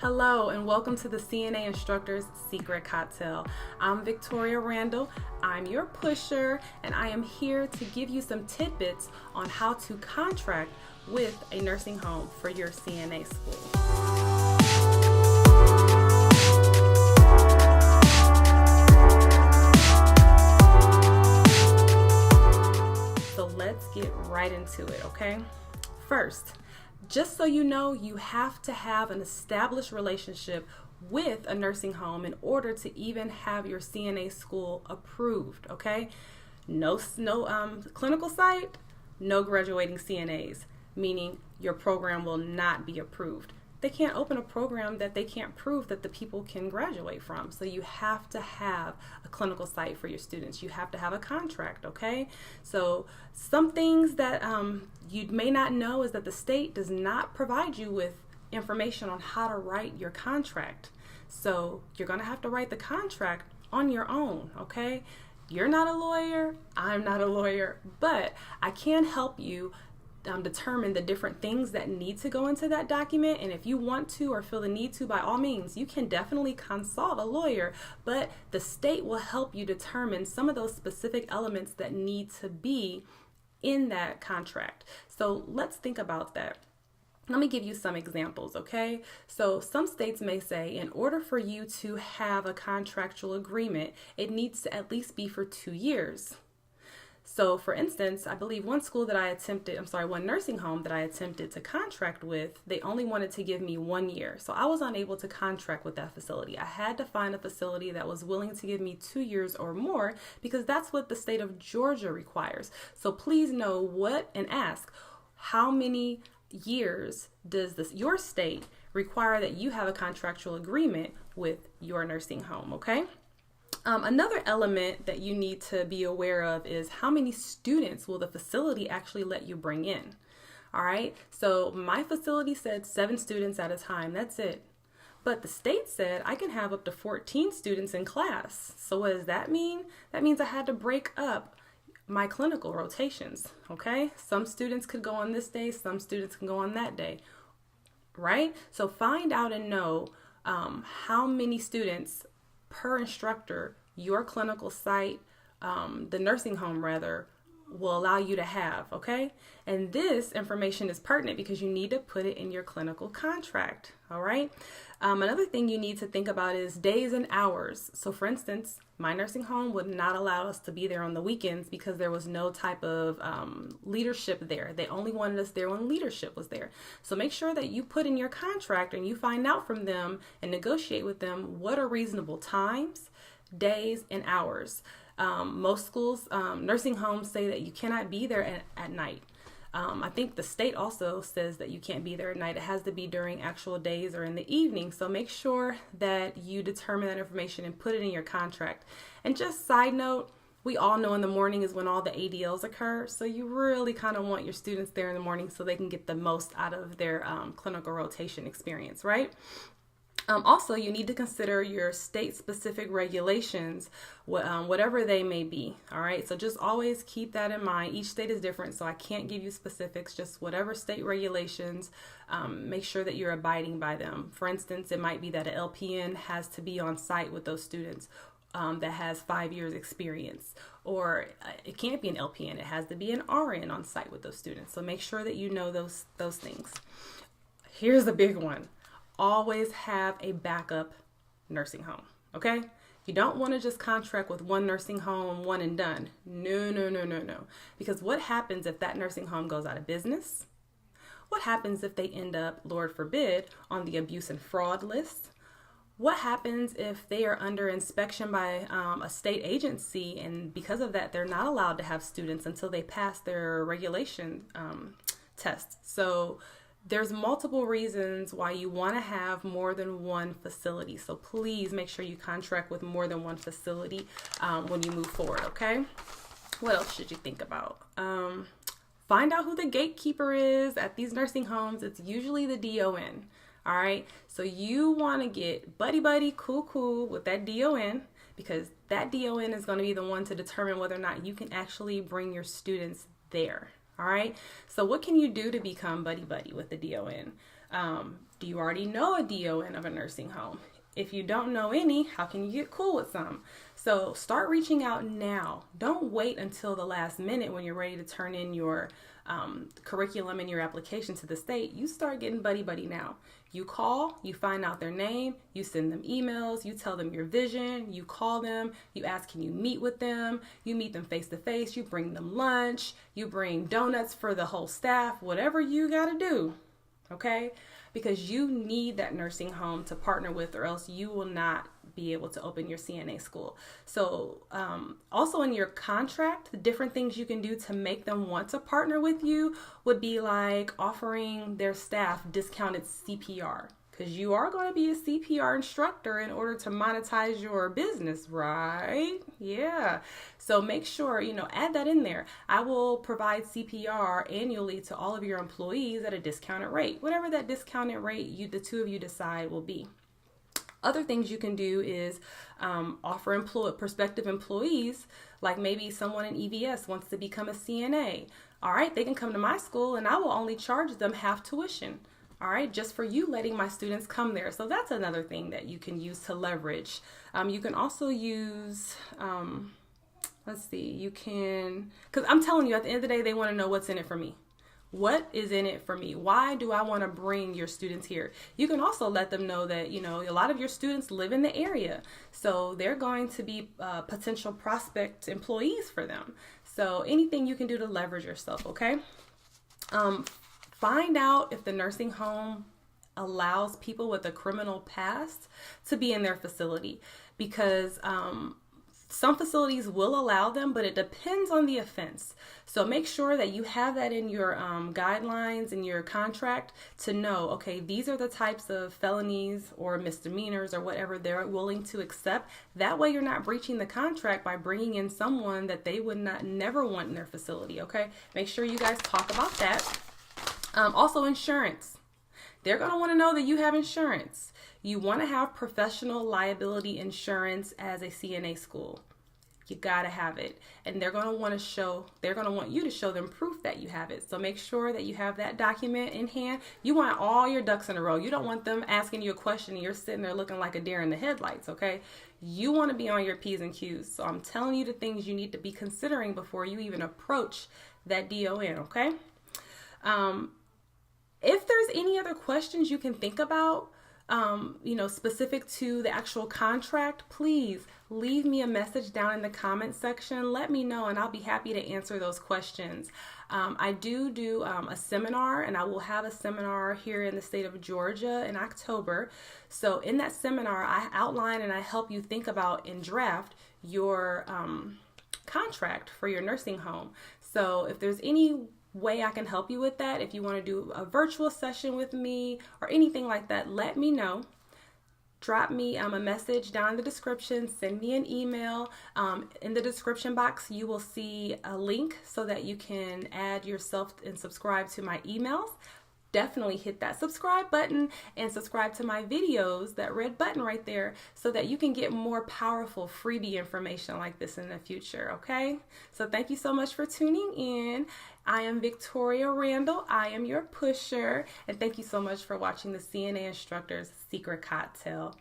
Hello and welcome to the CNA Instructor's Secret Cocktail. I'm Victoria Randall, I'm your pusher, and I am here to give you some tidbits on how to contract with a nursing home for your CNA school. So let's get right into it, okay? First, just so you know, you have to have an established relationship with a nursing home in order to even have your CNA school approved, okay? No clinical site, no graduating CNAs, meaning your program will not be approved. They can't open a program that they can't prove that the people can graduate from. So you have to have a clinical site for your students. You have to have a contract, okay? So some things that you may not know is that the state does not provide you with information on how to write your contract. So you're gonna have to write the contract on your own, okay? You're not a lawyer, I'm not a lawyer, but I can help you determine the different things that need to go into that document. And if you want to or feel the need to, by all means, you can definitely consult a lawyer, but the state will help you determine some of those specific elements that need to be in that contract. So let's think about that. Let me give you some examples, okay? So some states may say in order for you to have a contractual agreement, it needs to at least be for 2 years. So for instance, I believe one nursing home that I attempted to contract with, they only wanted to give me 1 year. So I was unable to contract with that facility. I had to find a facility that was willing to give me 2 years or more because that's what the state of Georgia requires. So please know and ask, how many years does your state require that you have a contractual agreement with your nursing home, okay? Another element that you need to be aware of is how many students will the facility actually let you bring in. All right, so my facility said 7 students at a time, that's it. But the state said I can have up to 14 students in class. So what does that mean? That means I had to break up my clinical rotations, okay? Some students could go on this day, some students can go on that day, right? So find out and know how many students per instructor your clinical site, the nursing home rather, will allow you to have, okay? And this information is pertinent because you need to put it in your clinical contract, all right? Another thing you need to think about is days and hours. So for instance, my nursing home would not allow us to be there on the weekends because there was no type of leadership there. They only wanted us there when leadership was there. So make sure that you put in your contract and you find out from them and negotiate with them what are reasonable times, days, and hours. Most schools, nursing homes say that you cannot be there at night. I think the state also says that you can't be there at night. It has to be during actual days or in the evening. So make sure that you determine that information and put it in your contract. And just side note, we all know in the morning is when all the ADLs occur. So you really kind of want your students there in the morning so they can get the most out of their clinical rotation experience, right? Also, you need to consider your state-specific regulations, whatever they may be, all right? So just always keep that in mind. Each state is different, so I can't give you specifics, just whatever state regulations, make sure that you're abiding by them. For instance, it might be that an LPN has to be on site with those students that has 5 years experience, or it can't be an LPN, it has to be an RN on site with those students. So make sure that you know those things. Here's a big one. Always have a backup nursing home, okay? You don't want to just contract with one nursing home, one and done. No. Because what happens if that nursing home goes out of business? What happens if they end up, Lord forbid, on the abuse and fraud list? What happens if they are under inspection by a state agency and because of that, they're not allowed to have students until they pass their regulation tests? So there's multiple reasons why you want to have more than one facility. So please make sure you contract with more than one facility when you move forward, okay? What else should you think about? Find out who the gatekeeper is at these nursing homes. It's usually the DON, all right? So you want to get buddy, cool with that DON because that DON is going to be the one to determine whether or not you can actually bring your students there. All right. So what can you do to become buddy with the DON? Do you already know a DON of a nursing home? If you don't know any, how can you get cool with some? So start reaching out now. Don't wait until the last minute when you're ready to turn in your curriculum and your application to the state. You start getting buddy now. You call, you find out their name, you send them emails, you tell them your vision, you call them, you ask, can you meet with them? You meet them face to face, you bring them lunch, you bring donuts for the whole staff, whatever you got to do, okay? Because you need that nursing home to partner with, or else you will not be able to open your CNA school. So also in your contract, the different things you can do to make them want to partner with you would be like offering their staff discounted CPR, because you are going to be a CPR instructor in order to monetize your business, right? Yeah. So make sure, add that in there. I will provide CPR annually to all of your employees at a discounted rate, whatever that discounted rate the two of you decide will be. Other things you can do is offer prospective employees, like maybe someone in EVS wants to become a CNA. All right, they can come to my school and I will only charge them half tuition. All right, just for you letting my students come there. So that's another thing that you can use to leverage. You can also use, because I'm telling you, at the end of the day, they want to know what's in it for me. What is in it for me? Why do I want to bring your students here? You can also let them know that, a lot of your students live in the area. So they're going to be potential prospect employees for them. So anything you can do to leverage yourself, okay? Find out if the nursing home allows people with a criminal past to be in their facility, because some facilities will allow them, but it depends on the offense. So make sure that you have that in your guidelines and your contract to know, okay, these are the types of felonies or misdemeanors or whatever they're willing to accept. That way you're not breaching the contract by bringing in someone that they would never want in their facility, okay? Make sure you guys talk about that. Also insurance. They're going to want to know that you have insurance. You want to have professional liability insurance as a CNA school. You got to have it. And they're going to want you to show them proof that you have it. So make sure that you have that document in hand. You want all your ducks in a row. You don't want them asking you a question and you're sitting there looking like a deer in the headlights, okay? You want to be on your P's and Q's. So I'm telling you the things you need to be considering before you even approach that DON, okay? If there's any other questions you can think about, specific to the actual contract, please leave me a message down in the comment section. Let me know and I'll be happy to answer those questions. I do a seminar, and I will have a seminar here in the state of Georgia in October. So in that seminar, I outline and I help you think about and draft your contract for your nursing home. So if there's any way I can help you with that, if you want to do a virtual session with me or anything like that, let me know. Drop me a message down in the description, send me an email. In the description box, you will see a link so that you can add yourself and subscribe to my emails. Definitely hit that subscribe button and subscribe to my videos, that red button right there, so that you can get more powerful freebie information like this in the future, okay? So thank you so much for tuning in. I am Victoria Randall. I am your pusher, and thank you so much for watching the CNA Instructor's Secret Cocktail.